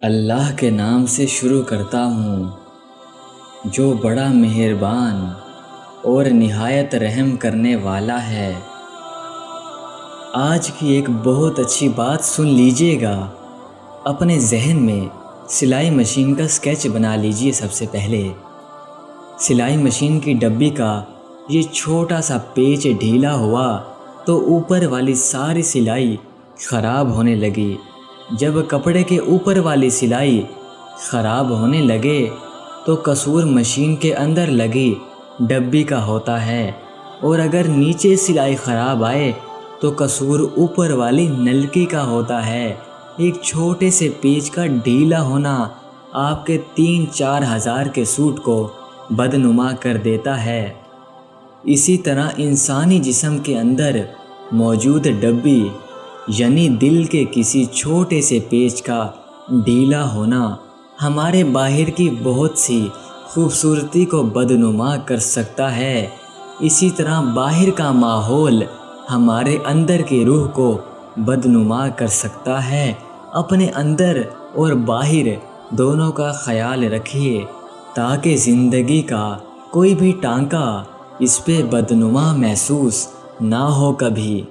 اللہ کے نام سے شروع کرتا ہوں جو بڑا مہربان اور نہایت رحم کرنے والا ہے۔ آج کی ایک بہت اچھی بات سن لیجئے گا۔ اپنے ذہن میں سلائی مشین کا اسکیچ بنا لیجئے۔ سب سے پہلے سلائی مشین کی ڈبی کا یہ چھوٹا سا پیچ ڈھیلا ہوا تو اوپر والی ساری سلائی خراب ہونے لگی۔ جب کپڑے کے اوپر والی سلائی خراب ہونے لگے تو قصور مشین کے اندر لگی ڈبی کا ہوتا ہے، اور اگر نیچے سلائی خراب آئے تو قصور اوپر والی نلکی کا ہوتا ہے۔ ایک چھوٹے سے پیچ کا ڈھیلا ہونا آپ کے 3-4 ہزار کے سوٹ کو بدنما کر دیتا ہے۔ اسی طرح انسانی جسم کے اندر موجود ڈبی یعنی دل کے کسی چھوٹے سے پیچ کا ڈھیلا ہونا ہمارے باہر کی بہت سی خوبصورتی کو بدنما کر سکتا ہے۔ اسی طرح باہر کا ماحول ہمارے اندر کی روح کو بدنما کر سکتا ہے۔ اپنے اندر اور باہر دونوں کا خیال رکھیے تاکہ زندگی کا کوئی بھی ٹانکا اس پہ بدنما محسوس نہ ہو کبھی۔